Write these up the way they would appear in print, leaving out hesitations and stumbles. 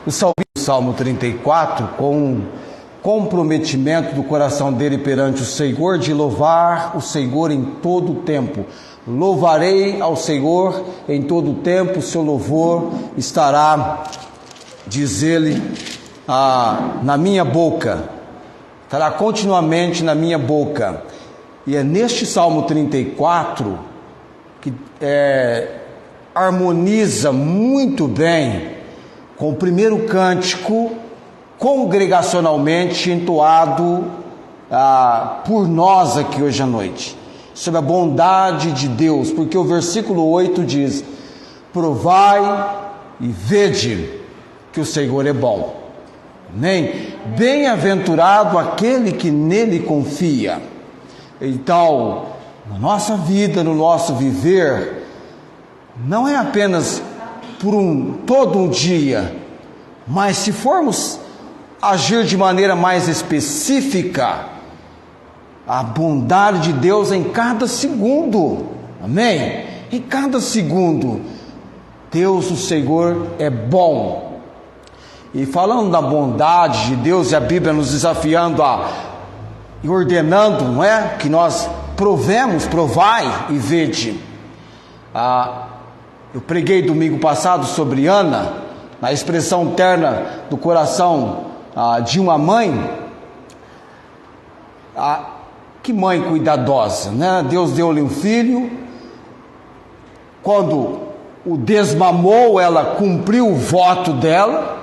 O Salmo 34, com comprometimento do coração dele perante o Senhor, de louvar o Senhor em todo o tempo. Louvarei ao Senhor em todo o tempo, seu louvor estará, diz ele, na minha boca, estará continuamente na minha boca. E é neste Salmo 34 que harmoniza muito bem com o primeiro cântico congregacionalmente entoado por nós aqui hoje à noite, sobre a bondade de Deus, porque o versículo 8 diz: provai e vede que o Senhor é bom. Amém? Bem-aventurado aquele que nele confia. Então, na nossa vida, no nosso viver, não é apenas por todo um dia, mas se formos agir de maneira mais específica, a bondade de Deus em cada segundo. Amém? Em cada segundo, Deus, o Senhor, é bom. E falando da bondade de Deus, e a Bíblia nos desafiando e ordenando, não é? Que nós provemos, provai e vede. Eu preguei domingo passado sobre Ana, na expressão terna do coração de uma mãe. Que mãe cuidadosa, né? Deus deu-lhe um filho. Quando o desmamou, ela cumpriu o voto dela,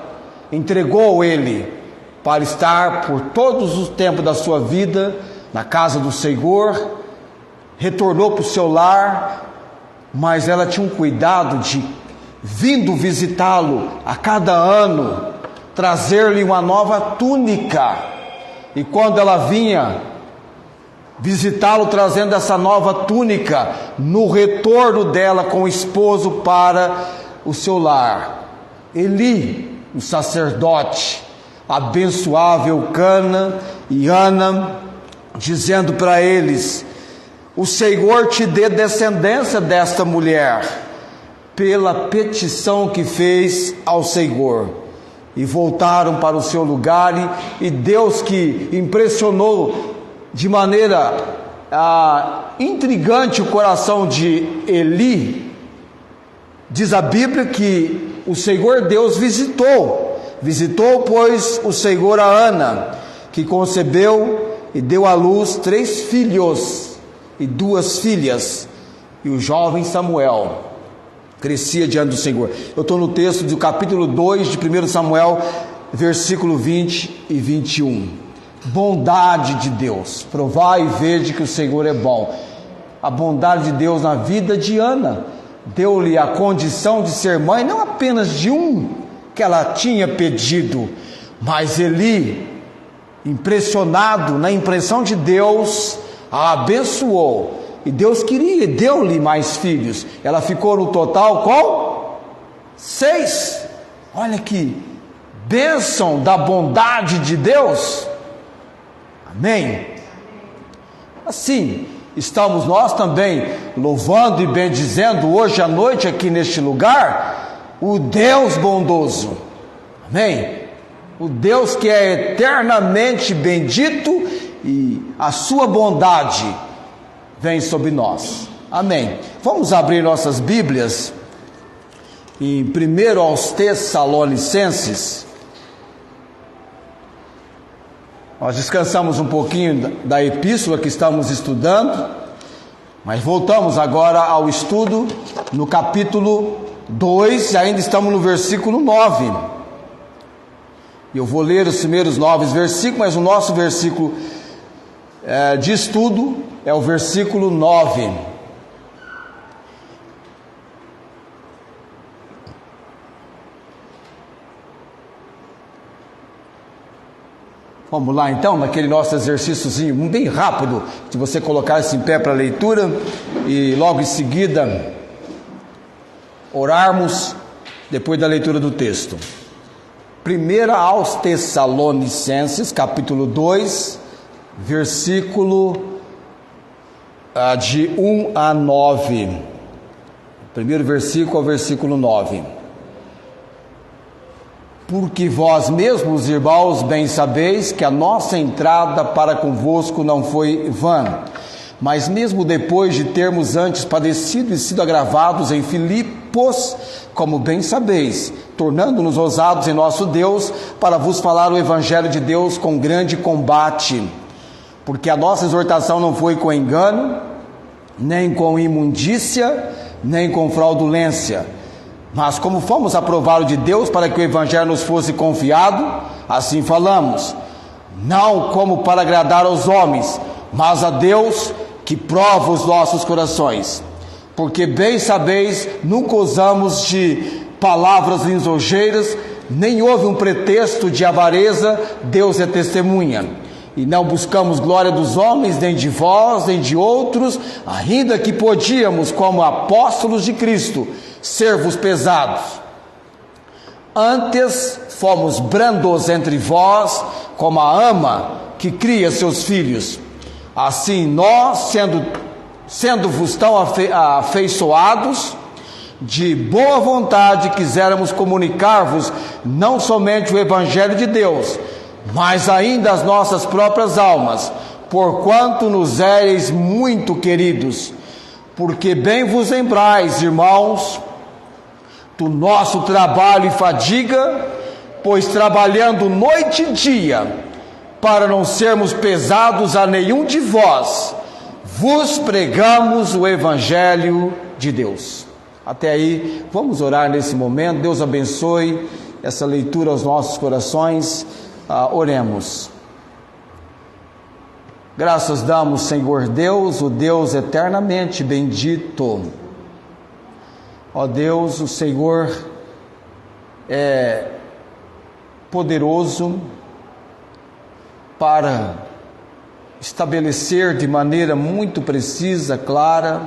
entregou ele para estar por todos os tempos da sua vida na casa do Senhor, retornou para o seu lar, mas ela tinha um cuidado de, vindo visitá-lo a cada ano, trazer-lhe uma nova túnica. E quando ela vinha visitá-lo trazendo essa nova túnica, no retorno dela com o esposo para o seu lar, Eli, o sacerdote, abençoava Eucana e Ana, dizendo para eles: o Senhor te dê descendência desta mulher, pela petição que fez ao Senhor. E voltaram para o seu lugar, e Deus, que impressionou de maneira intrigante o coração de Eli, diz a Bíblia que o Senhor Deus visitou, pois, o Senhor a Ana, que concebeu e deu à luz 3 filhos e 2 filhas, e o jovem Samuel crescia diante do Senhor. Eu estou no texto do capítulo 2 de 1 Samuel, versículo 20 e 21. Bondade de Deus, provai e vede que o Senhor é bom. A bondade de Deus na vida de Ana, deu-lhe a condição de ser mãe, não apenas de um que ela tinha pedido, mas Eli, impressionado na impressão de Deus, a abençoou, e Deus queria, deu-lhe mais filhos. Ela ficou no total com 6. Olha que bênção da bondade de Deus. Amém? Assim, estamos nós também louvando e bendizendo hoje à noite aqui neste lugar o Deus bondoso. Amém? O Deus que é eternamente bendito, e a sua bondade vem sobre nós. Amém? Vamos abrir nossas Bíblias em 1 aos Tessalonicenses. Nós descansamos um pouquinho da epístola que estamos estudando, mas voltamos agora ao estudo no capítulo 2, e ainda estamos no versículo 9. Eu vou ler os primeiros 9 versículos, mas o nosso versículo de estudo é o versículo 9. Vamos lá então, naquele nosso exercíciozinho bem rápido, de você colocar-se em pé para a leitura e logo em seguida orarmos depois da leitura do texto. 1 aos Tessalonicenses, capítulo 2, versículo de 1 a 9. Primeiro versículo ao versículo 9. porque vós mesmos, irmãos, bem sabeis que a nossa entrada para convosco não foi vã, mas mesmo depois de termos antes padecido e sido agravados em Filipos, como bem sabeis, tornando-nos ousados em nosso Deus, para vos falar o Evangelho de Deus com grande combate, porque a nossa exortação não foi com engano, nem com imundícia, nem com fraudulência, mas como fomos aprovados de Deus para que o Evangelho nos fosse confiado, assim falamos, não como para agradar aos homens, mas a Deus que prova os nossos corações, porque bem sabeis, nunca usamos de palavras lisonjeiras, nem houve um pretexto de avareza, Deus é testemunha, e não buscamos glória dos homens, nem de vós, nem de outros, ainda que podíamos, como apóstolos de Cristo, ser-vos pesados. Antes fomos brandos entre vós, como a ama que cria seus filhos. Assim nós, sendo-vos tão afeiçoados, de boa vontade quiséramos comunicar-vos não somente o Evangelho de Deus, mas ainda as nossas próprias almas, porquanto nos éreis muito queridos, porque bem vos lembrais, irmãos, do nosso trabalho e fadiga, pois trabalhando noite e dia, para não sermos pesados a nenhum de vós, vos pregamos o Evangelho de Deus. Até aí, vamos orar nesse momento. Deus abençoe essa leitura aos nossos corações. Oremos. Graças damos, Senhor Deus, o Deus eternamente bendito. Ó Deus, o Senhor é poderoso para estabelecer de maneira muito precisa, clara,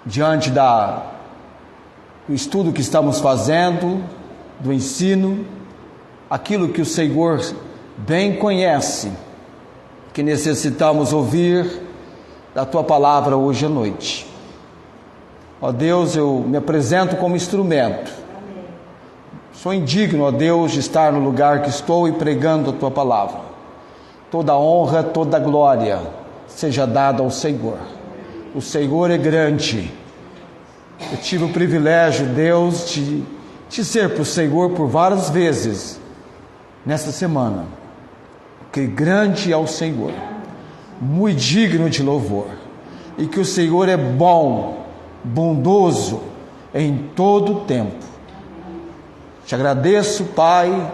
diante do estudo que estamos fazendo, do ensino, aquilo que o Senhor bem conhece, que necessitamos ouvir da Tua palavra hoje à noite. Ó Deus, eu me apresento como instrumento. Sou indigno, ó Deus, de estar no lugar que estou e pregando a Tua palavra. Toda honra, toda glória seja dada ao Senhor. O Senhor é grande. Eu tive o privilégio, Deus, de dizer para o Senhor por várias vezes nesta semana que grande é o Senhor, muito digno de louvor, e que o Senhor é bom, bondoso em todo o tempo. Te agradeço, Pai,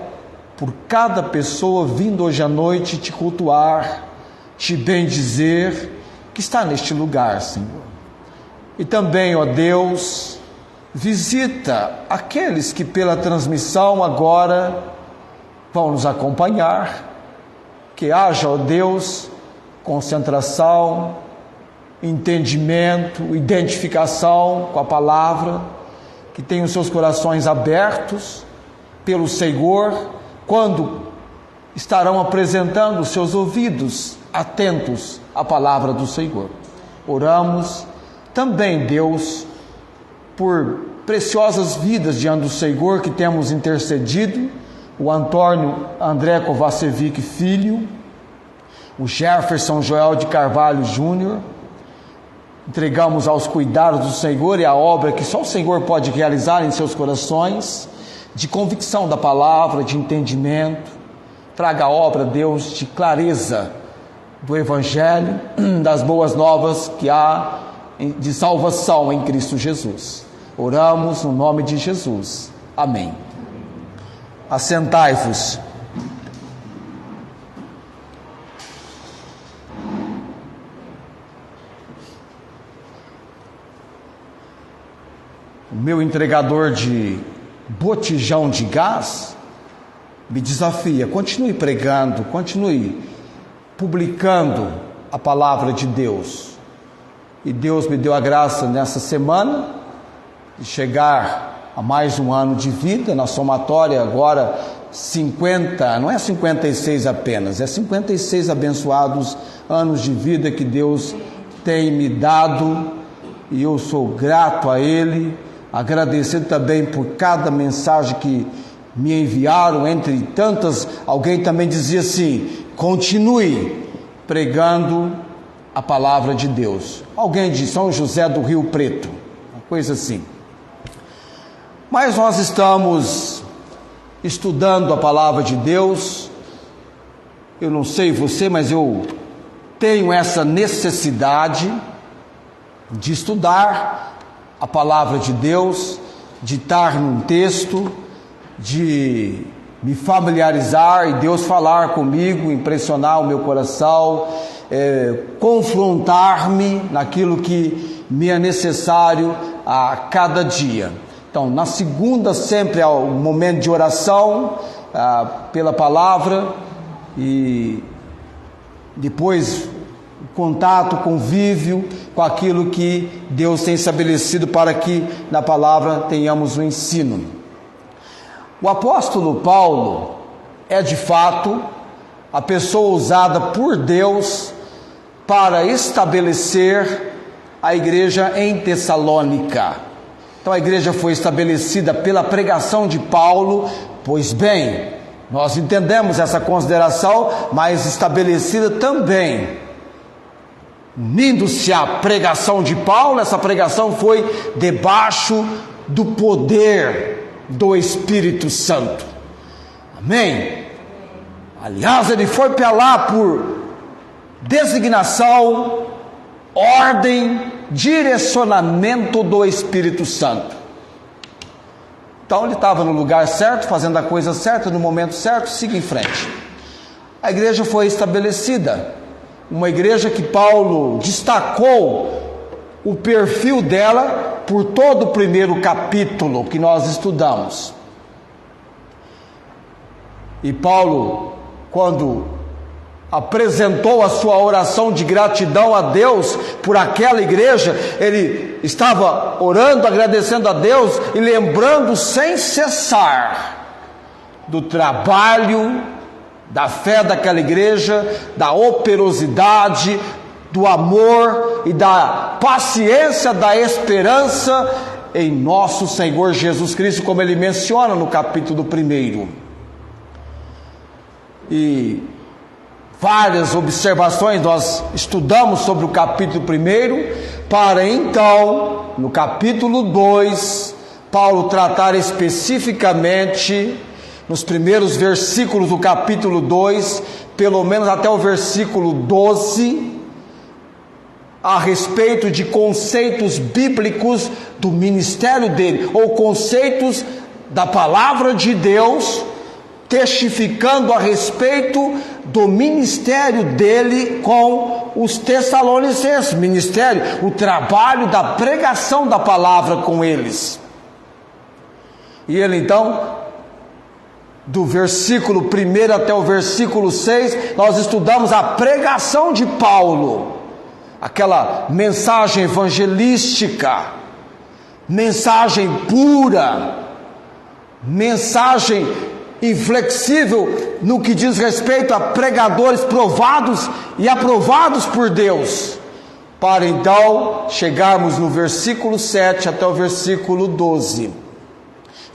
por cada pessoa vindo hoje à noite te cultuar, te bendizer, que está neste lugar, Senhor. E também, ó Deus, visita aqueles que pela transmissão agora vão nos acompanhar, que haja, ó Deus, concentração, entendimento, identificação com a palavra, que tenham seus corações abertos pelo Senhor, quando estarão apresentando os seus ouvidos atentos à palavra do Senhor. Oramos também, Deus, por preciosas vidas diante do Senhor que temos intercedido, o Antônio André Kovacevic Filho, o Jefferson Joel de Carvalho Júnior. Entregamos aos cuidados do Senhor e a obra que só o Senhor pode realizar em seus corações, de convicção da palavra, de entendimento. Traga a obra, Deus, de clareza do Evangelho, das boas novas que há de salvação em Cristo Jesus. Oramos no nome de Jesus. Amém. Assentai-vos. O meu entregador de botijão de gás me desafia: continue pregando, continue publicando a palavra de Deus. E Deus me deu a graça nessa semana de chegar a mais um ano de vida, na somatória agora 50, não é 56 apenas, é 56 abençoados anos de vida que Deus tem me dado, e eu sou grato a Ele, agradecido também por cada mensagem que me enviaram, entre tantas, alguém também dizia assim: continue pregando a palavra de Deus. Alguém de São José do Rio Preto, uma coisa assim. Mas nós estamos estudando a palavra de Deus. Eu não sei você, mas eu tenho essa necessidade de estudar a palavra de Deus, de estar num texto, de me familiarizar e Deus falar comigo, impressionar o meu coração, confrontar-me naquilo que me é necessário a cada dia. Então, na segunda sempre é o momento de oração pela palavra, e depois contato, convívio com aquilo que Deus tem estabelecido para que na palavra tenhamos o ensino. O apóstolo Paulo é de fato a pessoa usada por Deus para estabelecer a igreja em Tessalônica. Então a igreja foi estabelecida pela pregação de Paulo. Pois bem, nós entendemos essa consideração, mas estabelecida também, unindo-se à pregação de Paulo. Essa pregação foi debaixo do poder do Espírito Santo. Amém? Aliás, ele foi para lá por designação, ordem, direcionamento do Espírito Santo. Então ele estava no lugar certo, fazendo a coisa certa, no momento certo, siga em frente. A igreja foi estabelecida, uma igreja que Paulo destacou o perfil dela por todo o primeiro capítulo que nós estudamos. E Paulo, quando apresentou a sua oração de gratidão a Deus por aquela igreja, ele estava orando, agradecendo a Deus e lembrando sem cessar do trabalho, da fé daquela igreja, da operosidade, do amor e da paciência, da esperança em nosso Senhor Jesus Cristo, como ele menciona no capítulo 1. E várias observações nós estudamos sobre o capítulo 1, para então, no capítulo 2, Paulo tratar especificamente, nos primeiros versículos do capítulo 2, pelo menos até o versículo 12, a respeito de conceitos bíblicos do ministério dele, ou conceitos da palavra de Deus, testificando a respeito do ministério dele com os tessalonicenses, ministério, o trabalho da pregação da palavra com eles. E ele então, do versículo 1 até o versículo 6, nós estudamos a pregação de Paulo, aquela mensagem evangelística, mensagem pura, mensagem inflexível no que diz respeito a pregadores provados e aprovados por Deus, para então chegarmos no versículo 7 até o versículo 12,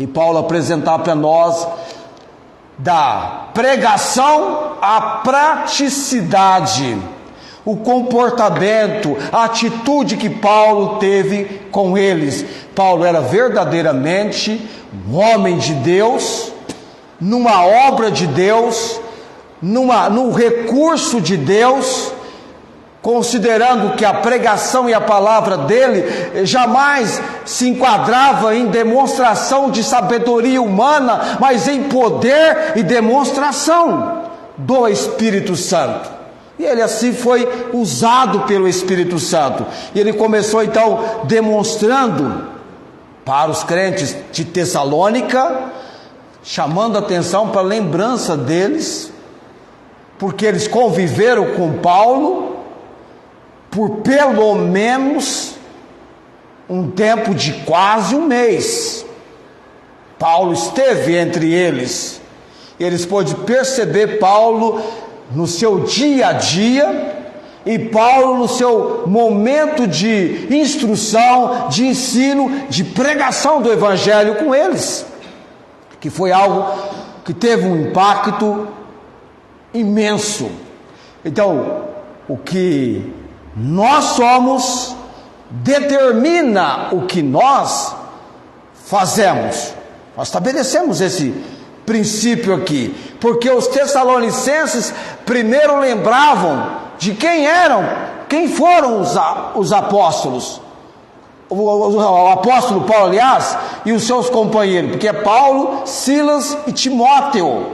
e Paulo apresentar para nós da pregação à praticidade, o comportamento, a atitude que Paulo teve com eles. Paulo era verdadeiramente um homem de Deus, numa obra de Deus, num recurso de Deus, considerando que a pregação e a palavra dele jamais se enquadrava em demonstração de sabedoria humana, mas em poder e demonstração do Espírito Santo. E ele assim foi usado pelo Espírito Santo. E ele começou então demonstrando para os crentes de Tessalônica, chamando a atenção para a lembrança deles, porque eles conviveram com Paulo por pelo menos um tempo de quase um mês. Paulo esteve entre eles. Eles pôde perceber Paulo no seu dia a dia, e Paulo no seu momento de instrução, de ensino, de pregação do Evangelho com eles. que foi algo que teve um impacto imenso. Então, o que nós somos determina o que nós fazemos. Nós estabelecemos esse princípio aqui, porque os tessalonicenses primeiro lembravam de quem foram os apóstolos. O apóstolo Paulo, aliás, e os seus companheiros, porque é Paulo, Silas e Timóteo,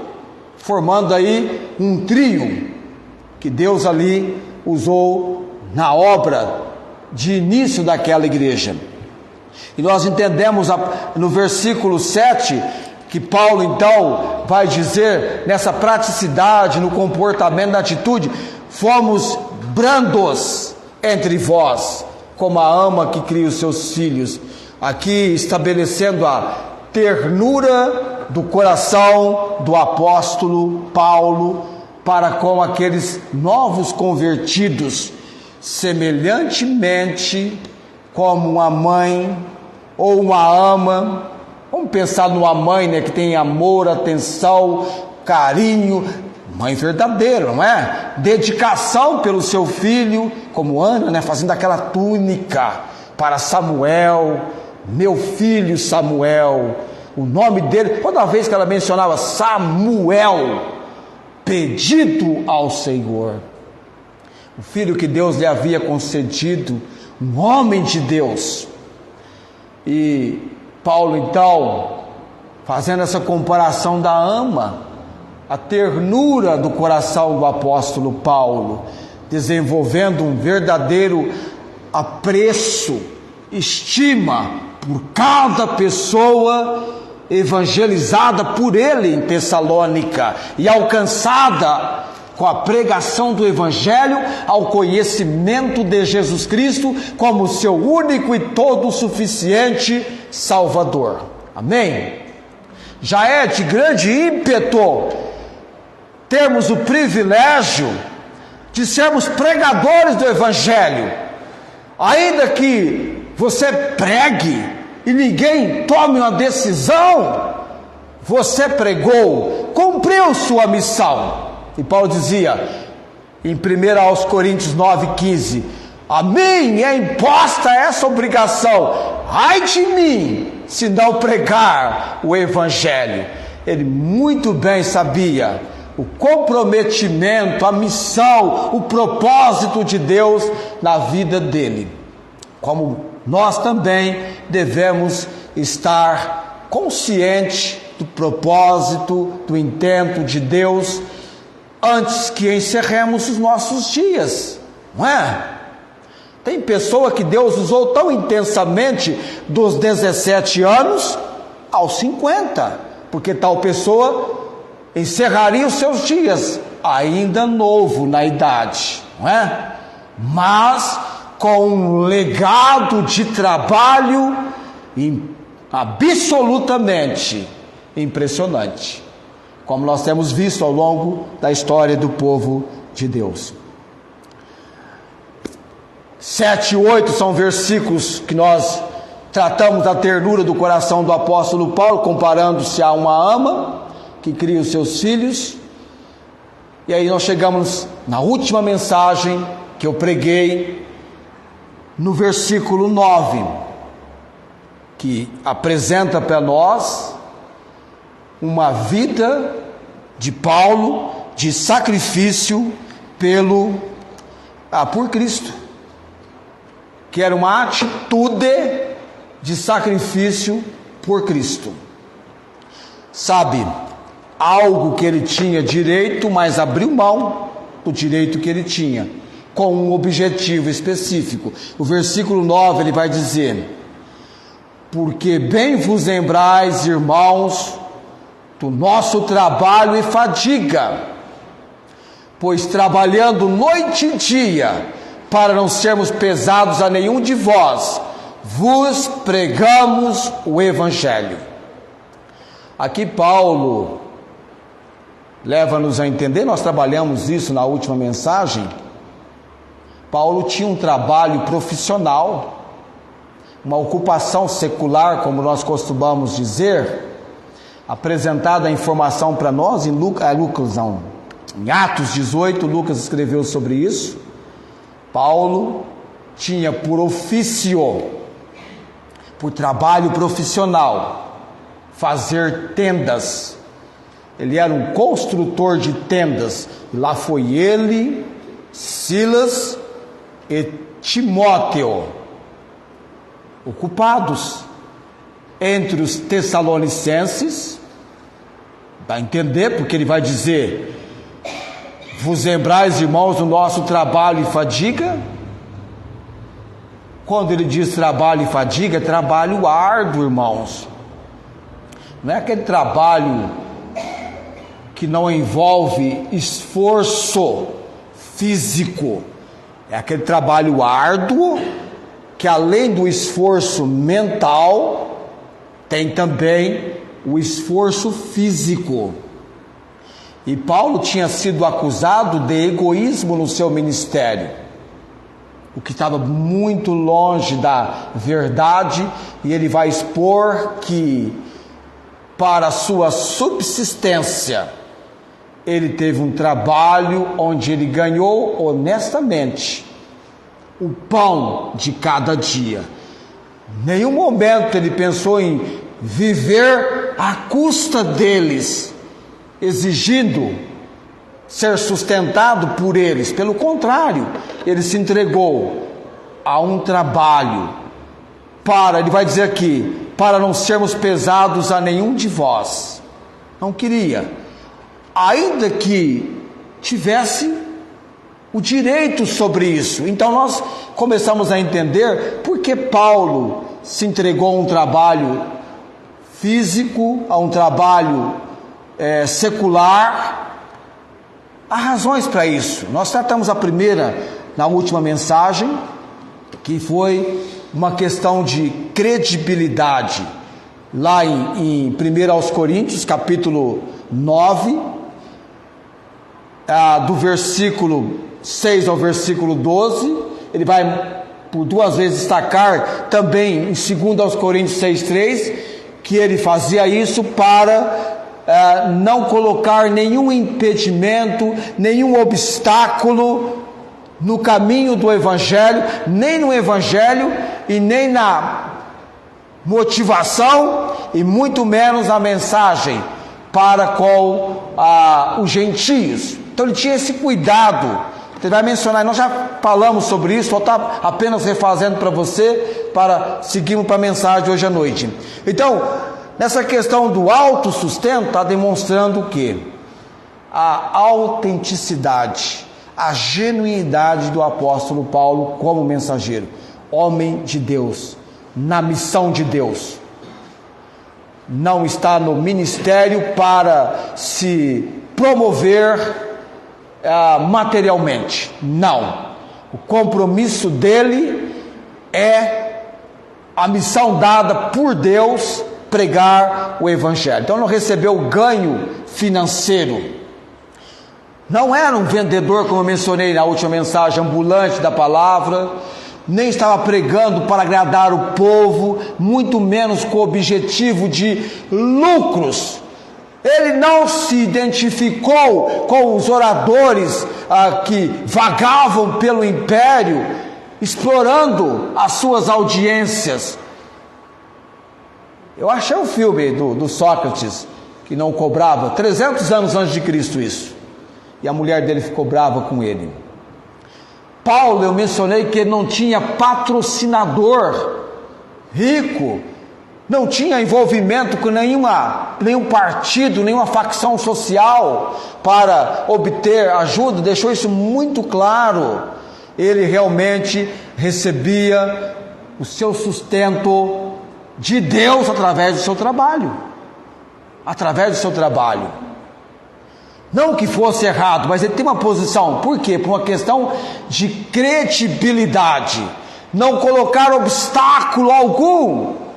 formando aí um trio que Deus ali usou na obra de início daquela igreja. E nós entendemos no versículo 7 que Paulo então vai dizer nessa praticidade, no comportamento, na atitude: fomos brandos entre vós, como a ama que cria os seus filhos. Aqui estabelecendo a ternura do coração do apóstolo Paulo para com aqueles novos convertidos, semelhantemente como uma mãe ou uma ama. Vamos pensar numa mãe, né, que tem amor, atenção, carinho, mãe verdadeira, não é? Dedicação pelo seu filho, como Ana, né, fazendo aquela túnica para Samuel, meu filho Samuel. O nome dele, toda vez que ela mencionava Samuel, pedido ao Senhor, o filho que Deus lhe havia concedido, um homem de Deus. E Paulo então, fazendo essa comparação da ama, a ternura do coração do apóstolo Paulo, desenvolvendo um verdadeiro apreço, estima por cada pessoa evangelizada por ele em Tessalônica e alcançada com a pregação do Evangelho ao conhecimento de Jesus Cristo como seu único e todo suficiente Salvador. Amém? Já é de grande ímpeto termos o privilégio de sermos pregadores do Evangelho, ainda que você pregue e ninguém tome uma decisão, você pregou, cumpriu sua missão. E Paulo dizia em 1 Coríntios 9,15: a mim é imposta essa obrigação, ai de mim, se não pregar o Evangelho. Ele muito bem sabia o comprometimento, a missão, o propósito de Deus na vida dele. Como nós também devemos estar conscientes do propósito, do intento de Deus, antes que encerremos os nossos dias, não é? Tem pessoa que Deus usou tão intensamente dos 17 anos aos 50, porque tal pessoa encerraria os seus dias ainda novo na idade, não é? Mas com um legado de trabalho absolutamente impressionante, como nós temos visto ao longo da história do povo de Deus. 7 e 8 são versículos que nós tratamos da ternura do coração do apóstolo Paulo, comparando-se a uma ama que cria os seus filhos. E aí nós chegamos na última mensagem que eu preguei, no versículo 9, que apresenta para nós uma vida de Paulo de sacrifício por Cristo, que era uma atitude de sacrifício por Cristo. Sabe, algo que ele tinha direito, mas abriu mão do direito que ele tinha, com um objetivo específico. O versículo 9 ele vai dizer: porque bem vos lembrais, irmãos, do nosso trabalho e fadiga, pois trabalhando noite e dia, para não sermos pesados a nenhum de vós, vos pregamos o Evangelho. Aqui Paulo leva-nos a entender, nós trabalhamos isso na última mensagem. Paulo tinha um trabalho profissional, uma ocupação secular, como nós costumamos dizer, apresentada a informação para nós em em Atos 18, Lucas escreveu sobre isso. Paulo tinha por ofício, por trabalho profissional, fazer tendas. Ele era um construtor de tendas. E lá foi ele, Silas e Timóteo, ocupados entre os tessalonicenses. Vai entender, porque ele vai dizer: vos lembrais, irmãos, do nosso trabalho e fadiga? Quando ele diz trabalho e fadiga, é trabalho árduo, irmãos. Não é aquele trabalho que não envolve esforço físico. É aquele trabalho árduo que, além do esforço mental, tem também o esforço físico. E Paulo tinha sido acusado de egoísmo no seu ministério, o que estava muito longe da verdade, e ele vai expor que, para sua subsistência, ele teve um trabalho onde ele ganhou honestamente o pão de cada dia. Nenhum momento ele pensou em viver à custa deles, exigindo ser sustentado por eles. Pelo contrário, ele se entregou a um trabalho ele vai dizer aqui, para não sermos pesados a nenhum de vós. Não queria, ainda que tivesse o direito sobre isso. Então nós começamos a entender por que Paulo se entregou a um trabalho físico, a um trabalho secular. Há razões para isso. Nós tratamos a primeira na última mensagem, que foi uma questão de credibilidade. Lá em 1 Coríntios, capítulo 9, do versículo 6 ao versículo 12, ele vai por duas vezes destacar também em 2 Coríntios 6,3, que ele fazia isso para não colocar nenhum impedimento, nenhum obstáculo no caminho do Evangelho, nem no Evangelho e nem na motivação, e muito menos a mensagem para com os gentios. Então ele tinha esse cuidado. Ele vai mencionar, nós já falamos sobre isso, só está apenas refazendo para você, para seguirmos para a mensagem de hoje à noite. Então, nessa questão do autossustento, está demonstrando o quê? A autenticidade, a genuinidade do apóstolo Paulo como mensageiro, homem de Deus, na missão de Deus. Não está no ministério para se promover materialmente. Não. O compromisso dele é a missão dada por Deus, pregar o Evangelho. Então não recebeu ganho financeiro. Não era um vendedor, como eu mencionei na última mensagem, ambulante da palavra, nem estava pregando para agradar o povo, muito menos com o objetivo de lucros. Ele não se identificou com os oradores que vagavam pelo império, explorando as suas audiências. Eu achei um filme do Sócrates, que não cobrava, 300 anos antes de Cristo isso, e a mulher dele ficou brava com ele. Paulo, eu mencionei que ele não tinha patrocinador rico, não tinha envolvimento com nenhum partido, nenhuma facção social para obter ajuda, deixou isso muito claro. Ele realmente recebia o seu sustento de Deus através do seu trabalho. Através do seu trabalho. Não que fosse errado, mas ele tem uma posição. Por quê? Por uma questão de credibilidade. Não colocar obstáculo algum.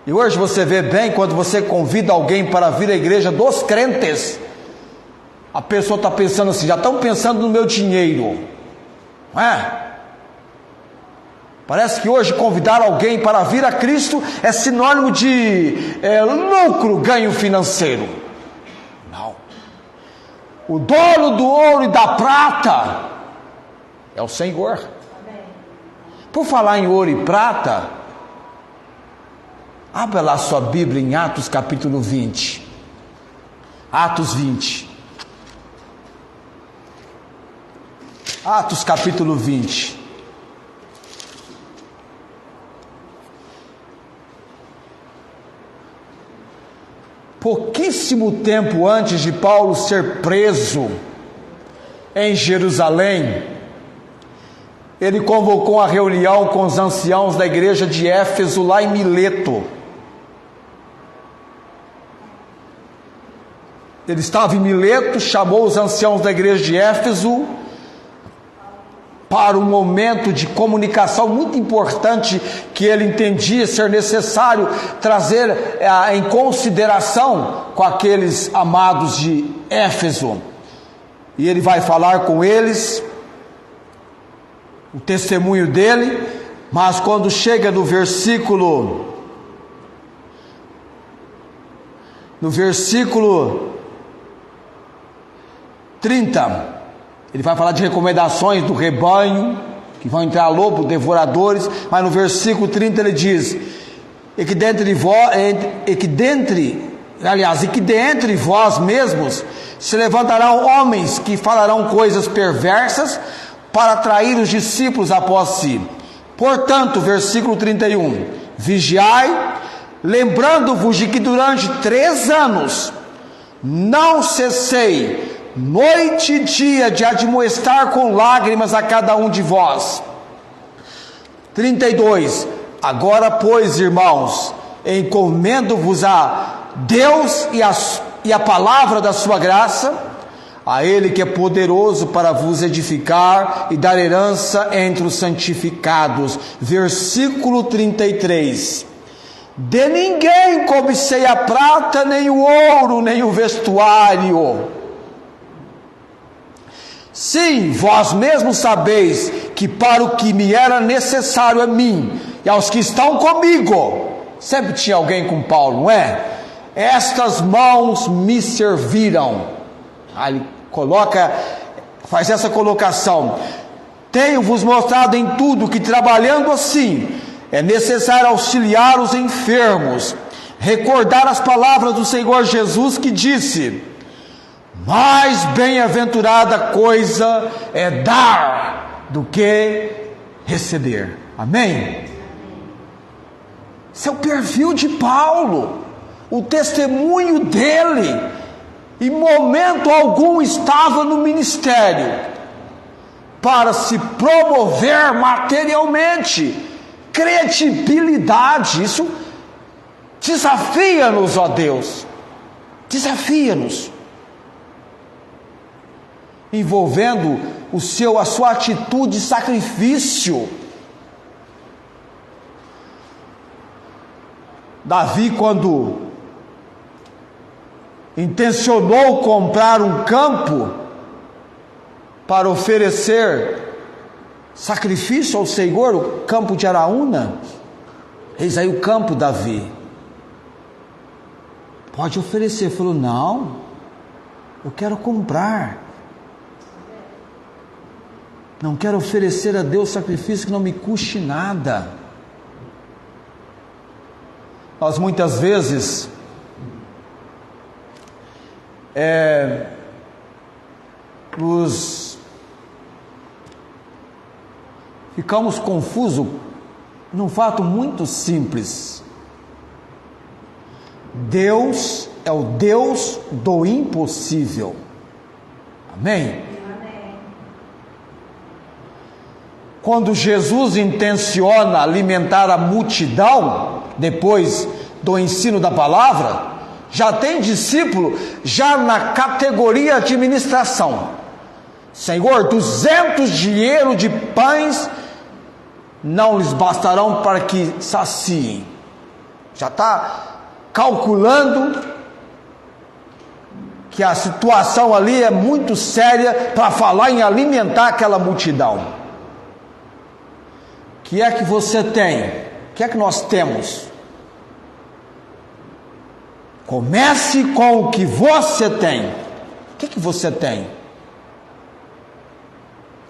E hoje você vê bem, quando você convida alguém para vir à igreja dos crentes, a pessoa está pensando assim, já estão pensando no meu dinheiro, não é? Parece que hoje convidar alguém para vir a Cristo é sinônimo de lucro, ganho financeiro. Não. O dono do ouro e da prata é o Senhor. Por falar em ouro e prata, abra lá sua Bíblia em Atos capítulo 20. Atos 20. Atos capítulo 20. Pouquíssimo tempo antes de Paulo ser preso em Jerusalém, ele convocou uma reunião com os anciãos da igreja de Éfeso, lá em Mileto. Ele estava em Mileto, chamou os anciãos da igreja de Éfeso para um momento de comunicação muito importante que ele entendia ser necessário trazer em consideração com aqueles amados de Éfeso. E ele vai falar com eles, o testemunho dele, mas quando chega no versículo 30, ele vai falar de recomendações do rebanho, que vão entrar lobos, devoradores, mas no versículo 30 ele diz: e que dentre vós mesmos se levantarão homens que falarão coisas perversas para atrair os discípulos após si. Portanto, versículo 31, vigiai, lembrando-vos de que durante 3 anos não cessei noite e dia de admoestar com lágrimas a cada um de vós. 32, agora pois, irmãos, encomendo-vos a Deus e a palavra da sua graça, a Ele que é poderoso para vos edificar e dar herança entre os santificados. Versículo 33, de ninguém cobicei a prata, nem o ouro, nem o vestuário. Sim, vós mesmos sabeis que para o que me era necessário a mim e aos que estão comigo, sempre tinha alguém com Paulo, não é? Estas mãos me serviram. Aí ele faz essa colocação: tenho-vos mostrado em tudo que trabalhando assim é necessário auxiliar os enfermos, recordar as palavras do Senhor Jesus que disse: mais bem-aventurada coisa é dar do que receber. Amém? Esse é o perfil de Paulo, o testemunho dele. Em momento algum estava no ministério para se promover materialmente. Credibilidade, isso desafia-nos, ó Deus, desafia-nos, envolvendo a sua atitude de sacrifício. Davi, quando intencionou comprar um campo para oferecer sacrifício ao Senhor, o campo de Araúna, eis aí o campo, Davi, pode oferecer. Ele falou: não, eu quero comprar, não quero oferecer a Deus sacrifício que não me custe nada. Nós muitas vezes ficamos confusos num fato muito simples. Deus é o Deus do impossível. Amém? Quando Jesus intenciona alimentar a multidão, depois do ensino da palavra, já tem discípulo, já na categoria de administração. Senhor, 200 dinheiro de pães não lhes bastarão para que saciem. Já está calculando que a situação ali é muito séria para falar em alimentar aquela multidão. que é que você tem? O que é que nós temos? Comece com o que você tem. O que é que você tem? O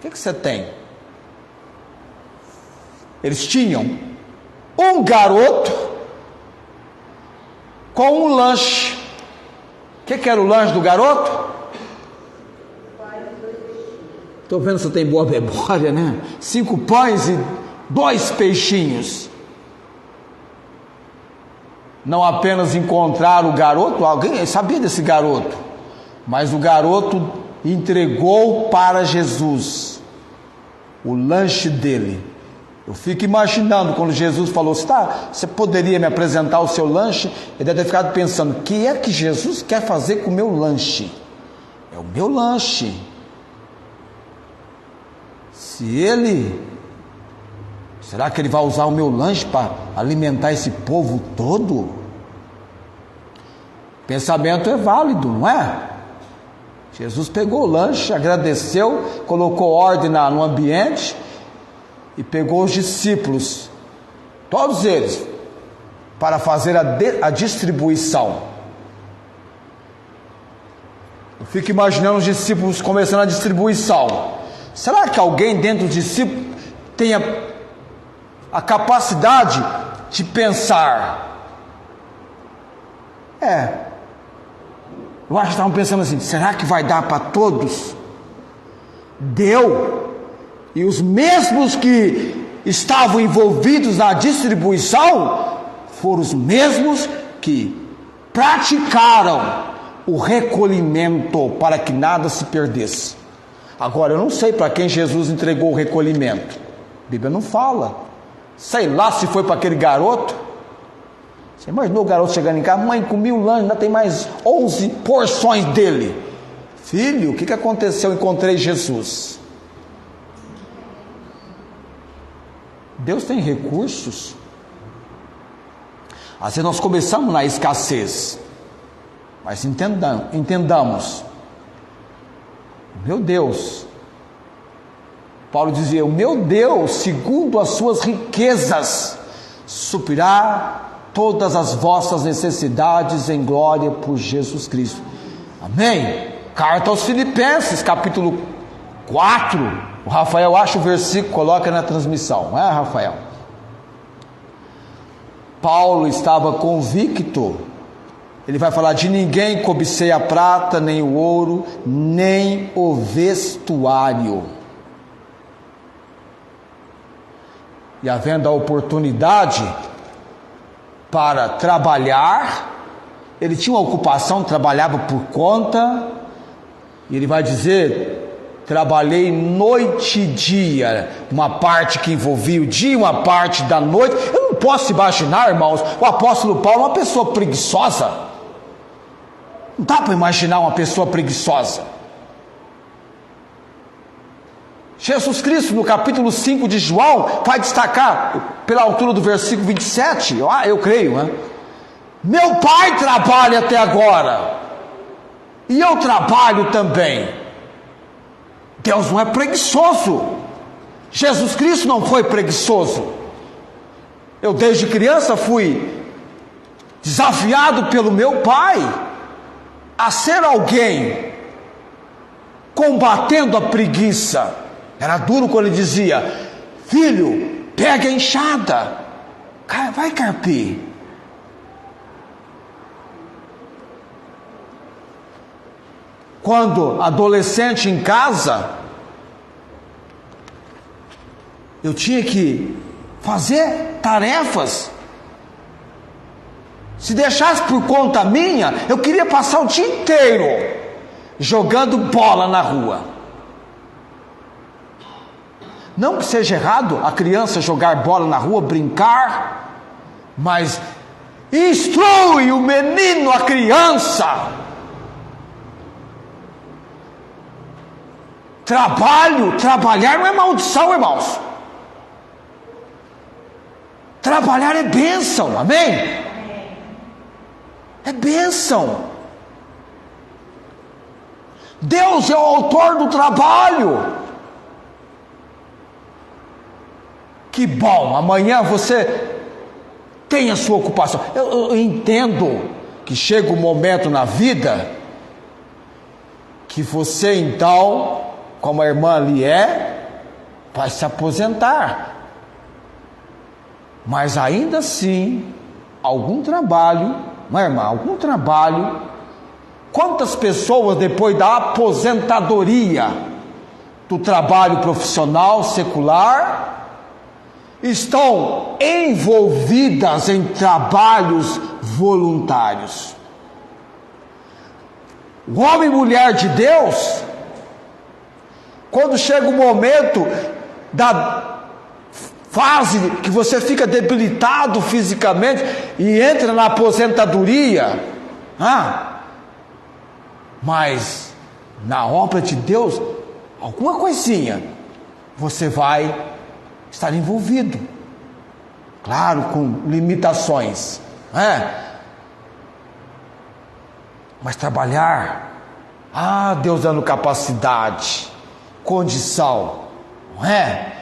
que é que você tem? Eles tinham um garoto com um lanche. O que era o lanche do garoto? Estou vendo se você tem boa memória, né? 5 pães e 2 peixinhos. Não apenas encontraram o garoto, alguém sabia desse garoto, mas o garoto entregou para Jesus o lanche dele. Eu fico imaginando quando Jesus falou: você poderia me apresentar o seu lanche? Ele deve ter ficado pensando: o que é que Jesus quer fazer com o meu lanche? É o meu lanche. Será que ele vai usar o meu lanche para alimentar esse povo todo? Pensamento é válido, não é? Jesus pegou o lanche, agradeceu, colocou ordem no ambiente e pegou os discípulos, todos eles, para fazer a distribuição. Eu fico imaginando os discípulos começando a distribuição. Será que alguém dentro dos discípulos tenha a capacidade de pensar? Eu acho que estavam pensando assim: será que vai dar para todos? Deu. E os mesmos que estavam envolvidos na distribuição foram os mesmos que praticaram o recolhimento para que nada se perdesse. Agora, eu não sei para quem Jesus entregou o recolhimento. A Bíblia não fala. Sei lá se foi para aquele garoto. Você imaginou o garoto chegando em casa: mãe, comi um lanche, ainda tem mais 11 porções dele. Filho, o que aconteceu? Encontrei Jesus. Deus tem recursos. Às vezes nós começamos na escassez, mas entendamos, meu Deus, Paulo dizia: o meu Deus, segundo as suas riquezas, suprirá todas as vossas necessidades em glória por Jesus Cristo. Amém? Carta aos Filipenses, capítulo 4. O Rafael acha o versículo, coloca na transmissão, não é, Rafael? Paulo estava convicto. Ele vai falar: de ninguém cobicei a prata, nem o ouro, nem o vestuário. E havendo a oportunidade para trabalhar, ele tinha uma ocupação, trabalhava por conta, e ele vai dizer: trabalhei noite e dia, uma parte que envolvia o dia, uma parte da noite. Eu não posso imaginar, irmãos, o apóstolo Paulo uma pessoa preguiçosa. Não dá para imaginar uma pessoa preguiçosa. Jesus Cristo, no capítulo 5 de João, vai destacar, pela altura do versículo 27, eu creio, né? Meu Pai trabalha até agora, e eu trabalho também. Deus não é preguiçoso. Jesus Cristo não foi preguiçoso. Eu desde criança fui desafiado pelo meu pai a ser alguém combatendo a preguiça. Era duro quando ele dizia: filho, pega a enxada, vai carpir. Quando adolescente em casa, eu tinha que fazer tarefas. Se deixasse por conta minha, eu queria passar o dia inteiro jogando bola na rua. Não que seja errado a criança jogar bola na rua, brincar, mas instrui o menino, a criança. Trabalhar não é maldição, irmãos. Trabalhar é bênção, amém? É bênção. Deus é o autor do trabalho. Que bom, amanhã você tem a sua ocupação. Eu entendo que chega um momento na vida que você então, como a irmã ali vai se aposentar. Mas ainda assim, algum trabalho, não é, irmã? Algum trabalho. Quantas pessoas depois da aposentadoria do trabalho profissional secular estão envolvidas em trabalhos voluntários? O homem e mulher de Deus, quando chega o momento da fase que você fica debilitado fisicamente e entra na aposentadoria, mas na obra de Deus, alguma coisinha você vai estar envolvido, claro, com limitações, mas trabalhar, Deus dando capacidade, condição, não é?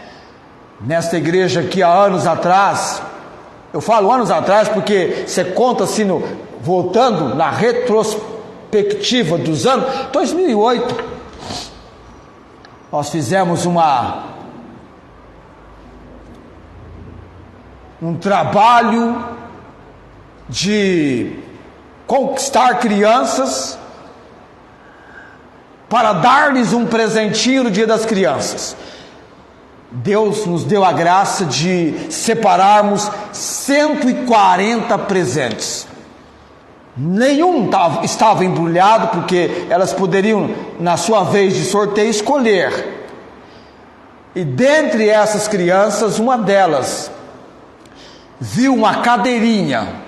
Nesta igreja aqui há anos atrás, eu falo anos atrás porque você conta assim, voltando na retrospectiva dos anos, 2008, nós fizemos um trabalho de conquistar crianças para dar-lhes um presentinho no Dia das Crianças. Deus nos deu a graça de separarmos 140 presentes. Nenhum estava embrulhado, porque elas poderiam, na sua vez de sorteio, escolher. E dentre essas crianças, uma delas viu uma cadeirinha,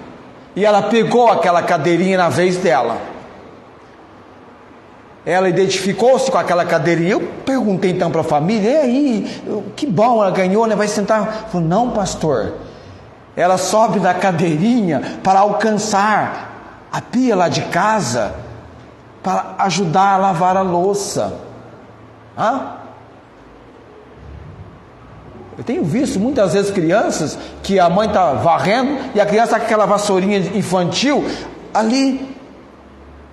e ela pegou aquela cadeirinha na vez dela. Ela identificou-se com aquela cadeirinha. Eu perguntei então para a família: e aí, que bom, ela ganhou, né? Vai sentar. Falou: não, pastor, ela sobe na cadeirinha para alcançar a pia lá de casa, para ajudar a lavar a louça. Eu tenho visto muitas vezes crianças que a mãe está varrendo e a criança com aquela vassourinha infantil ali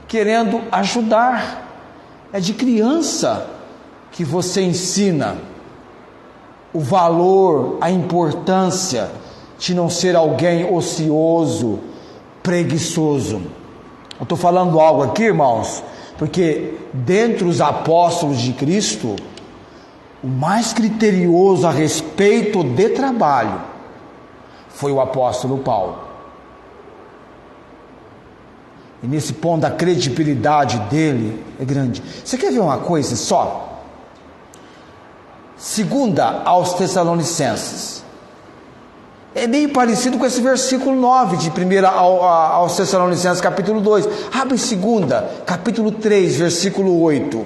querendo ajudar. É de criança que você ensina o valor, a importância de não ser alguém ocioso, preguiçoso. Eu estou falando algo aqui, irmãos, porque dentre os apóstolos de Cristo, o mais criterioso a respeito de trabalho foi o apóstolo Paulo. E nesse ponto a credibilidade dele é grande. Você quer ver uma coisa só? Segunda aos Tessalonicenses. É meio parecido com esse versículo 9 de 1 aos Tessalonicenses, capítulo 2. Abre segunda, capítulo 3, versículo 8.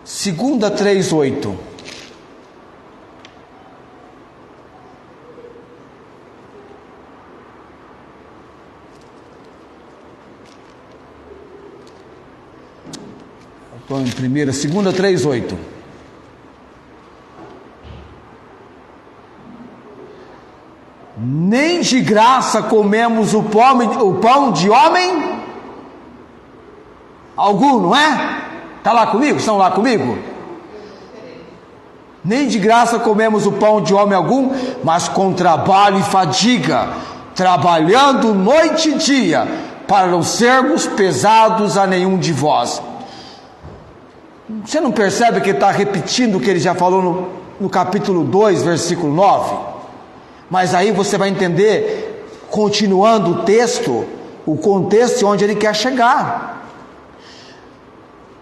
Segunda 3, 8. Estou em primeira, segunda 3, 8. Nem de graça comemos o pão de homem algum, não é? Está lá comigo? Estão lá comigo? Nem de graça comemos o pão de homem algum, mas com trabalho e fadiga, trabalhando noite e dia, para não sermos pesados a nenhum de vós. Você não percebe que ele está repetindo o que ele já falou no capítulo 2, versículo 9? Mas aí você vai entender, continuando o texto, o contexto onde ele quer chegar.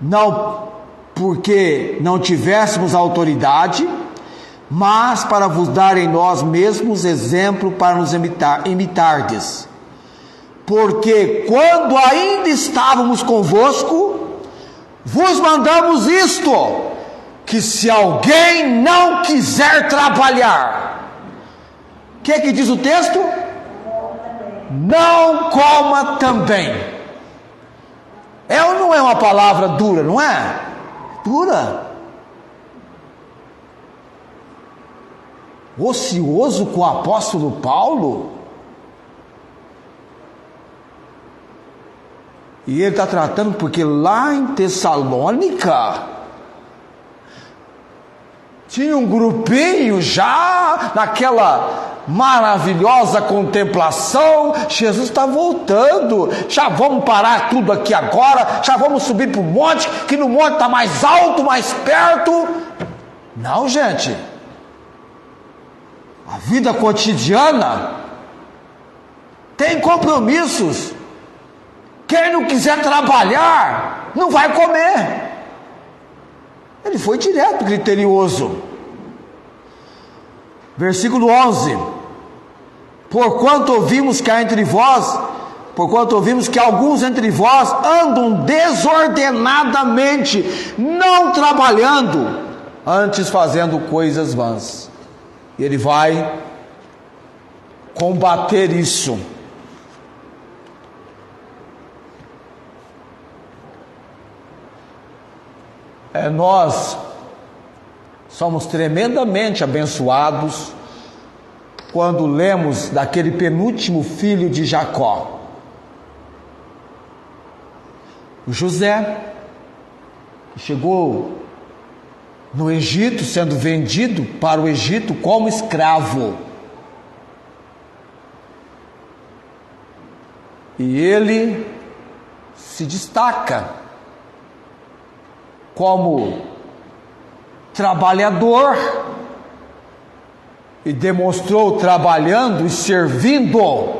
Não porque não tivéssemos autoridade, mas para vos dar em nós mesmos exemplo para nos imitardes. Porque quando ainda estávamos convosco, vos mandamos isto, que se alguém não quiser trabalhar, o que diz o texto? Não coma também. É ou não é uma palavra dura, não é? Dura. ocioso com o apóstolo Paulo? E ele está tratando porque lá em Tessalônica tinha um grupinho já naquela maravilhosa contemplação. Jesus está voltando, já vamos parar tudo aqui agora, já vamos subir para o monte, que no monte está mais alto, mais perto. Não, gente, a vida cotidiana tem compromissos. Quem não quiser trabalhar não vai comer. Ele foi direto, criterioso. Versículo 11: porquanto ouvimos que alguns entre vós andam desordenadamente, não trabalhando, antes fazendo coisas vãs. E ele vai combater isso. Nós somos tremendamente abençoados quando lemos daquele penúltimo filho de Jacó, o José, que chegou no Egito, sendo vendido para o Egito como escravo. E ele se destaca como trabalhador, e demonstrou trabalhando e servindo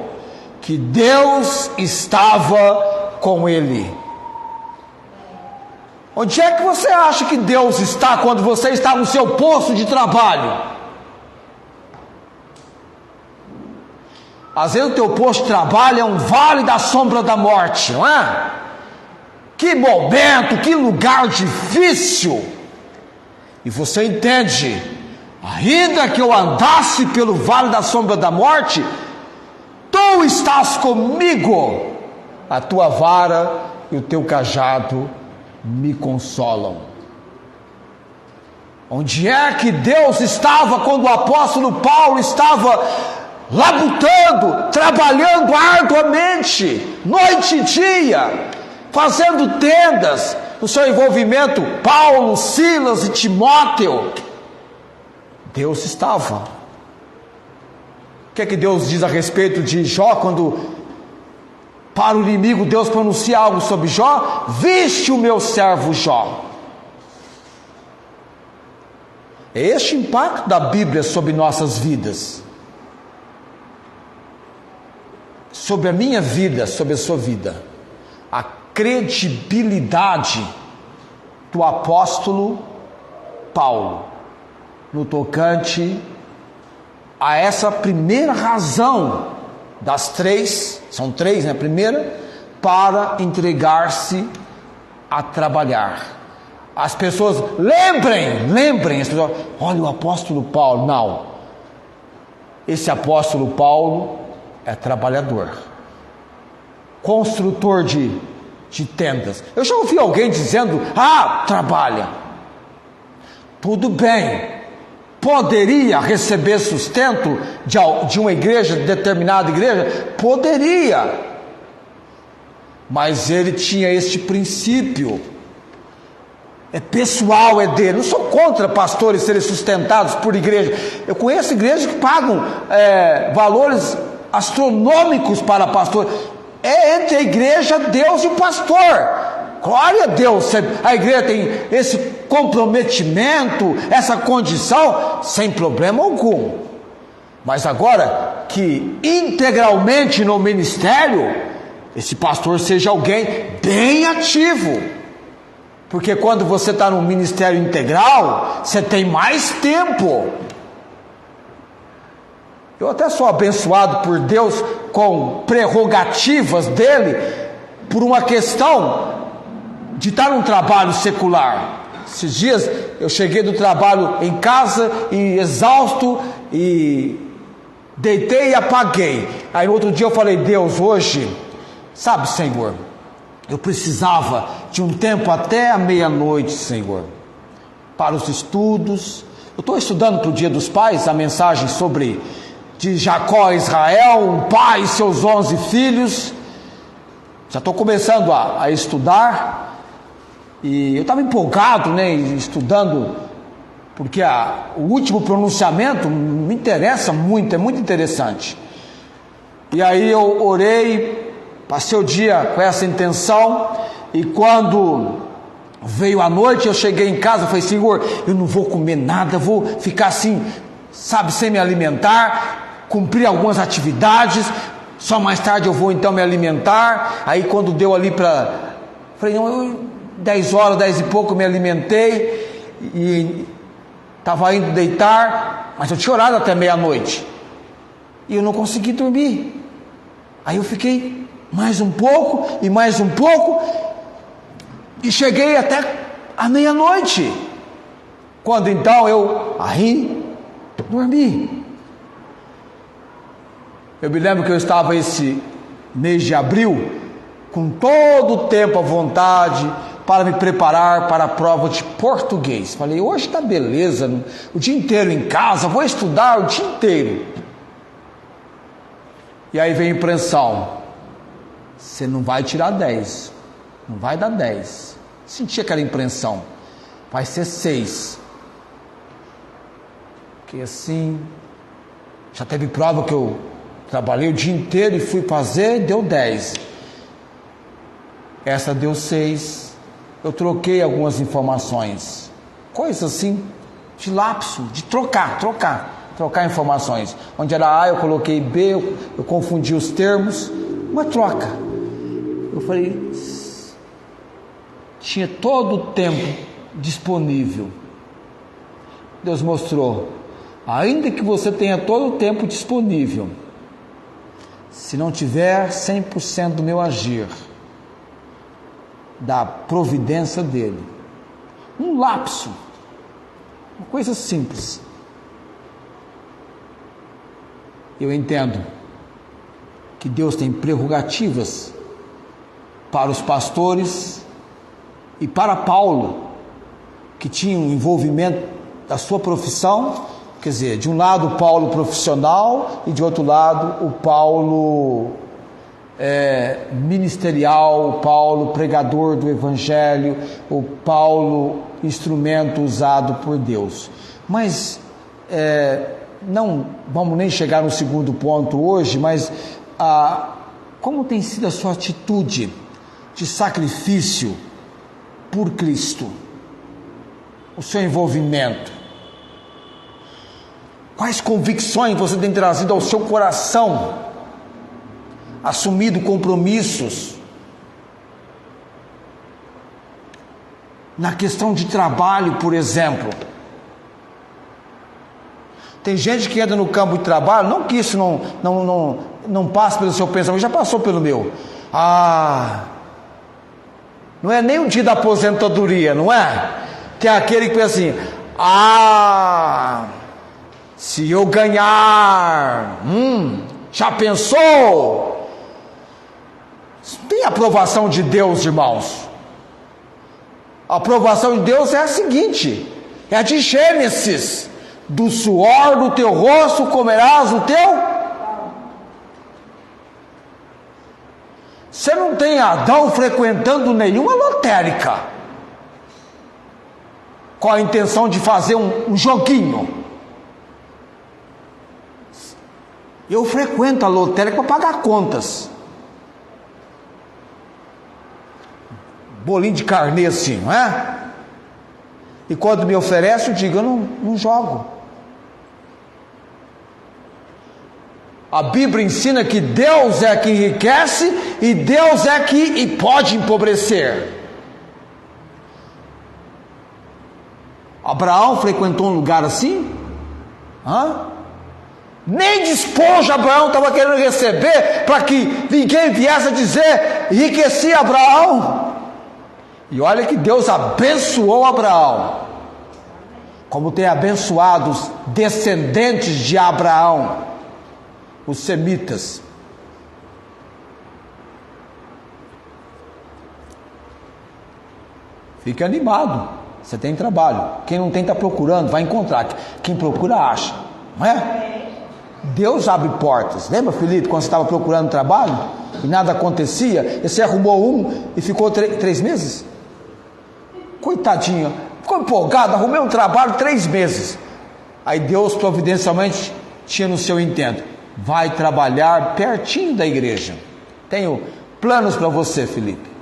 que Deus estava com ele. Onde é que você acha que Deus está quando você está no seu posto de trabalho? Às vezes o teu posto de trabalho é um vale da sombra da morte, não é? Que momento, que lugar difícil. E você entende, ainda que eu andasse pelo vale da sombra da morte, tu estás comigo, a tua vara e o teu cajado me consolam. Onde é que Deus estava quando o apóstolo Paulo estava labutando, trabalhando arduamente, noite e dia, fazendo tendas? No seu envolvimento, Paulo, Silas e Timóteo, Deus estava. O que é que Deus diz a respeito de Jó, quando para o inimigo Deus pronuncia algo sobre Jó? Viste o meu servo Jó. É este o impacto da Bíblia sobre nossas vidas, sobre a minha vida, sobre a sua vida. A credibilidade do apóstolo Paulo no tocante a essa primeira razão das três, são três, né? Primeira, para entregar-se a trabalhar. As pessoas, lembrem, as pessoas, olha o apóstolo Paulo. Não, esse apóstolo Paulo é trabalhador, construtor de tendas. Eu já ouvi alguém dizendo, trabalha. Tudo bem, poderia receber sustento de uma igreja, determinada igreja? Poderia. Mas ele tinha este princípio. É pessoal, é dele. Não sou contra pastores serem sustentados por igreja. Eu conheço igrejas que pagam valores astronômicos para pastor. É entre a igreja, Deus e o pastor. Glória a Deus. A igreja tem esse comprometimento, essa condição, sem problema algum. Mas agora que integralmente no ministério, esse pastor seja alguém bem ativo. Porque quando você está no ministério integral, você tem mais tempo. Eu até sou abençoado por Deus com prerrogativas dele, por uma questão de estar num trabalho secular. Esses dias eu cheguei do trabalho em casa e exausto, e deitei e apaguei. Aí no outro dia eu falei, Deus, hoje, sabe, Senhor, eu precisava de um tempo até a meia-noite, Senhor, para os estudos, Eu estou estudando para o Dia dos Pais a mensagem sobre de Jacó a Israel, um pai e seus 11 filhos. Já estou começando a estudar, e eu estava empolgado, né, estudando, porque o último pronunciamento me interessa muito, é muito interessante. E aí eu orei, passei o dia com essa intenção, e quando veio a noite, eu cheguei em casa, falei: Senhor, eu não vou comer nada, vou ficar assim, sabe, sem me alimentar, cumprir algumas atividades, só mais tarde eu vou então me alimentar. Aí quando deu ali para, falei, não, 10 horas, 10 e pouco eu me alimentei, e estava indo deitar, mas eu tinha orado até meia-noite, e eu não consegui dormir. Aí eu fiquei mais um pouco, e mais um pouco, e cheguei até a meia-noite, quando então eu dormi. Eu me lembro que eu estava esse mês de abril com todo o tempo à vontade para me preparar para a prova de português. Falei, hoje está beleza, o dia inteiro em casa, vou estudar o dia inteiro. E aí vem a impressão: você não vai tirar 10, não vai dar 10. Senti aquela impressão, vai ser 6. Porque assim, já teve prova que eu trabalhei o dia inteiro e fui fazer, deu 10. Essa deu 6. Eu troquei algumas informações, coisa assim, de lapso, de trocar informações. Onde era A, eu coloquei B, eu confundi os termos, uma troca. Eu falei, tinha todo o tempo disponível. Deus mostrou, ainda que você tenha todo o tempo disponível, se não tiver 100% do meu agir, da providência dele, um lapso, uma coisa simples. Eu entendo que Deus tem prerrogativas para os pastores e para Paulo, que tinha um envolvimento da sua profissão. Quer dizer, de um lado o Paulo profissional e de outro lado o Paulo ministerial, o Paulo pregador do Evangelho, o Paulo instrumento usado por Deus. Mas não vamos nem chegar no segundo ponto hoje, mas como tem sido a sua atitude de sacrifício por Cristo, o seu envolvimento? Quais convicções você tem trazido ao seu coração, assumido compromissos na questão de trabalho, por exemplo? Tem gente que entra no campo de trabalho, não que isso não passe pelo seu pensamento, já passou pelo meu. Não é nem o dia da aposentadoria, não é? Que é aquele que pensa assim, se eu ganhar, já pensou? Tem aprovação de Deus, irmãos. A aprovação de Deus é a seguinte, é a de Gênesis: do suor do teu rosto comerás o teu. Você não tem Adão frequentando nenhuma lotérica com a intenção de fazer um joguinho. Eu frequento a lotérica para pagar contas. Bolinho de carnê assim, não é? E quando me oferece, eu digo, eu não jogo. A Bíblia ensina que Deus é que enriquece e Deus é que pode empobrecer. Abraão frequentou um lugar assim? Nem despojo Abraão estava querendo receber, para que ninguém viesse a dizer, enriqueci Abraão. E olha que Deus abençoou Abraão, como tem abençoado os descendentes de Abraão, os semitas. Fique animado, Você tem trabalho. Quem não tem está procurando, vai encontrar. Quem procura acha, não é? Deus abre portas. Lembra, Felipe, quando você estava procurando trabalho e nada acontecia, e você arrumou um e ficou 3 meses? Coitadinho, ficou empolgado, arrumei um trabalho 3 meses. Aí Deus providencialmente tinha no seu intento: vai trabalhar pertinho da igreja. Tenho planos para você, Felipe.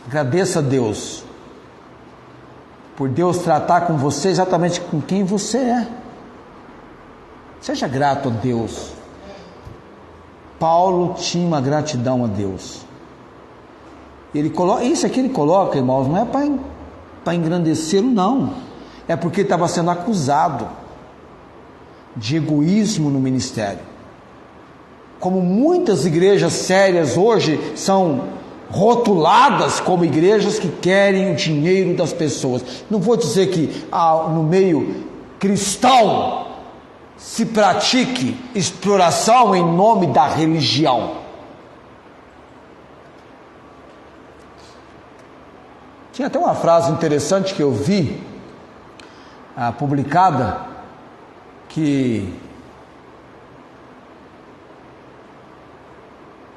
Agradeça a Deus por Deus tratar com você exatamente com quem você é. Seja grato a Deus. Paulo tinha uma gratidão a Deus. Ele coloca, isso aqui ele coloca, irmãos, não é para engrandecê-lo, não. É porque ele estava sendo acusado de egoísmo no ministério. Como muitas igrejas sérias hoje são rotuladas como igrejas que querem o dinheiro das pessoas. Não vou dizer que no meio cristão se pratique exploração em nome da religião. Tinha até uma frase interessante que eu vi publicada, que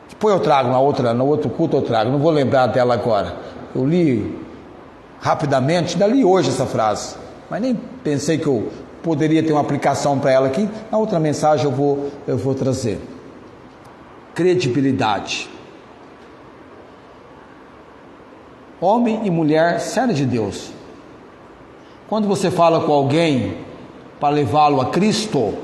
depois eu trago no outro culto eu trago, não vou lembrar dela agora. Eu li rapidamente, ainda li hoje essa frase, mas nem pensei que eu poderia ter uma aplicação para ela aqui. Na outra mensagem eu vou trazer. Credibilidade. Homem e mulher sério de Deus. Quando você fala com alguém para levá-lo a Cristo,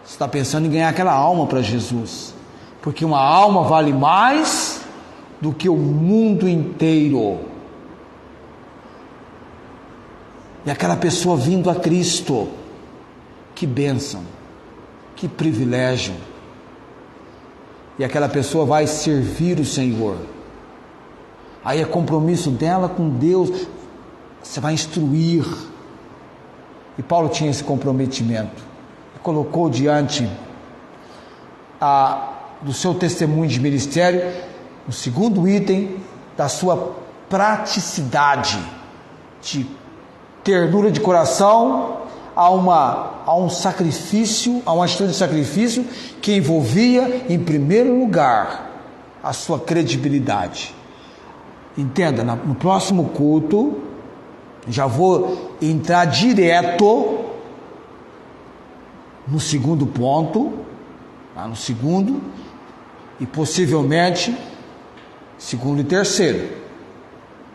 você está pensando em ganhar aquela alma para Jesus. Porque uma alma vale mais do que o mundo inteiro. E aquela pessoa vindo a Cristo, que bênção, que privilégio. E aquela pessoa vai servir o Senhor. Aí é compromisso dela com Deus. Você vai instruir. E Paulo tinha esse comprometimento. E colocou diante do seu testemunho de ministério o segundo item da sua praticidade, de ternura de coração, a um sacrifício, a uma atitude de sacrifício que envolvia, em primeiro lugar, a sua credibilidade. Entenda, no próximo culto, já vou entrar direto no segundo ponto, no segundo, e possivelmente segundo e terceiro,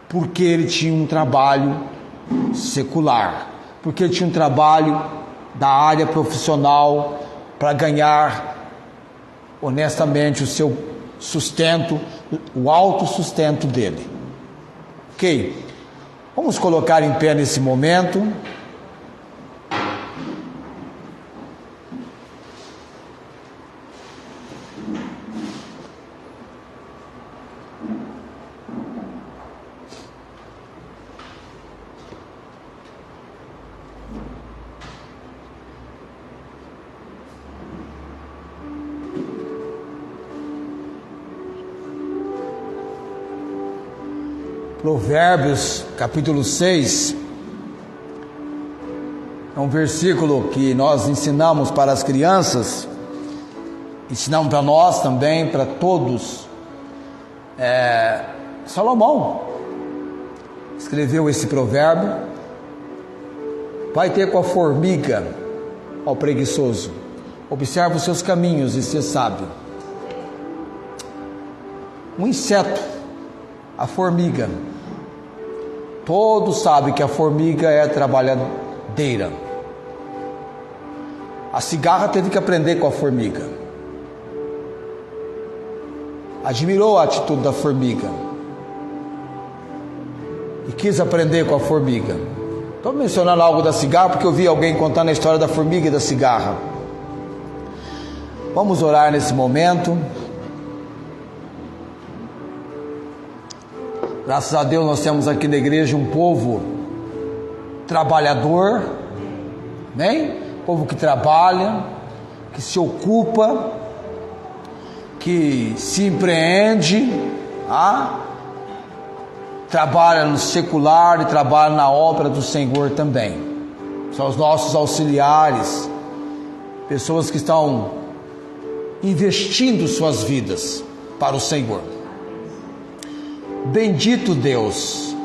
porque ele tinha um trabalho secular, porque ele tinha um trabalho da área profissional para ganhar honestamente o seu sustento, o autossustento dele. Ok? Vamos colocar em pé nesse momento. Provérbios, capítulo 6, é um versículo que nós ensinamos para as crianças, ensinamos para nós também, para todos. Salomão escreveu esse provérbio: vai ter com a formiga, ó preguiçoso, observa os seus caminhos e ser sábio. Um inseto, a formiga, todos sabem que a formiga é trabalhadeira. A cigarra teve que aprender com a formiga. Admirou a atitude da formiga e quis aprender com a formiga. Estou mencionando algo da cigarra porque eu vi alguém contando a história da formiga e da cigarra. Vamos orar nesse momento. Graças a Deus nós temos aqui na igreja um povo trabalhador, né? Povo que trabalha, que se ocupa, que se empreende, trabalha no secular e trabalha na obra do Senhor também. São os nossos auxiliares, pessoas que estão investindo suas vidas para o Senhor. Bendito Deus,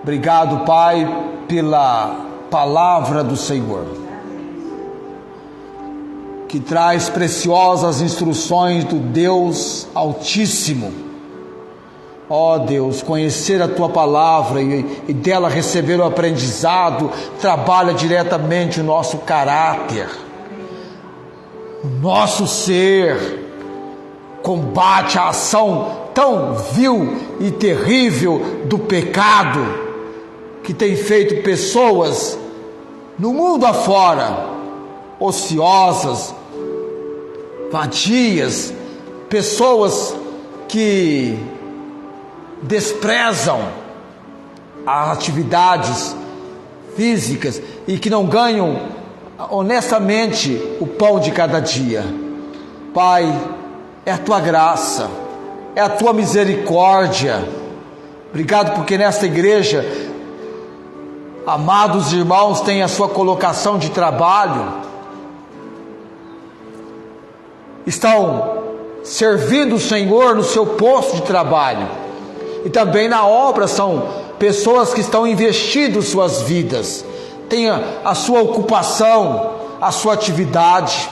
obrigado, Pai, pela palavra do Senhor, que traz preciosas instruções do Deus Altíssimo. Ó Deus, conhecer a Tua palavra e dela receber o aprendizado, trabalha diretamente o nosso caráter, o nosso ser, combate a ação tão vil e terrível do pecado, que tem feito pessoas no mundo afora, ociosas, vadias, pessoas que desprezam as atividades físicas e que não ganham honestamente o pão de cada dia. Pai, é a Tua graça, é a Tua misericórdia. Obrigado porque nesta igreja, amados irmãos, têm a sua colocação de trabalho, estão servindo o Senhor no seu posto de trabalho, e também na obra são pessoas que estão investindo suas vidas, têm a sua ocupação, a sua atividade.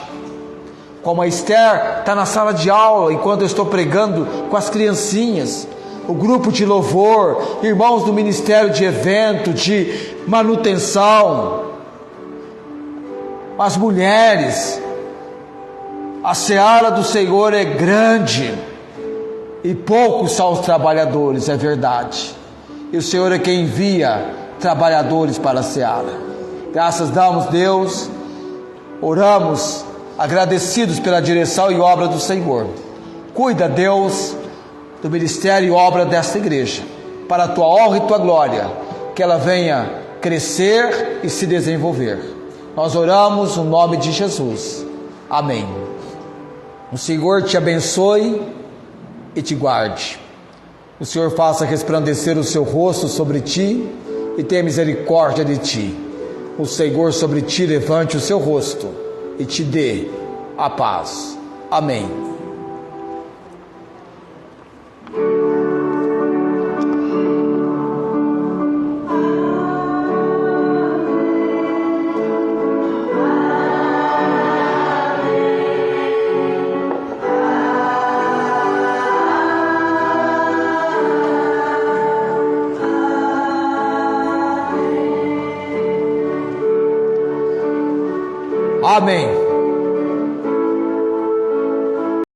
Como a Esther está na sala de aula enquanto eu estou pregando com as criancinhas, o grupo de louvor, irmãos do ministério de evento, de manutenção, as mulheres. A seara do Senhor é grande e poucos são os trabalhadores, é verdade, e o Senhor é quem envia trabalhadores para a seara. Graças damos, Deus, oramos agradecidos pela direção e obra do Senhor. Cuida, Deus, do ministério e obra desta igreja, para a Tua honra e Tua glória, que ela venha crescer e se desenvolver. Nós oramos no nome de Jesus. Amém. O Senhor te abençoe e te guarde. O Senhor faça resplandecer o seu rosto sobre ti e tenha misericórdia de ti. O Senhor sobre ti levante o seu rosto e te dê a paz. Amém. Amém.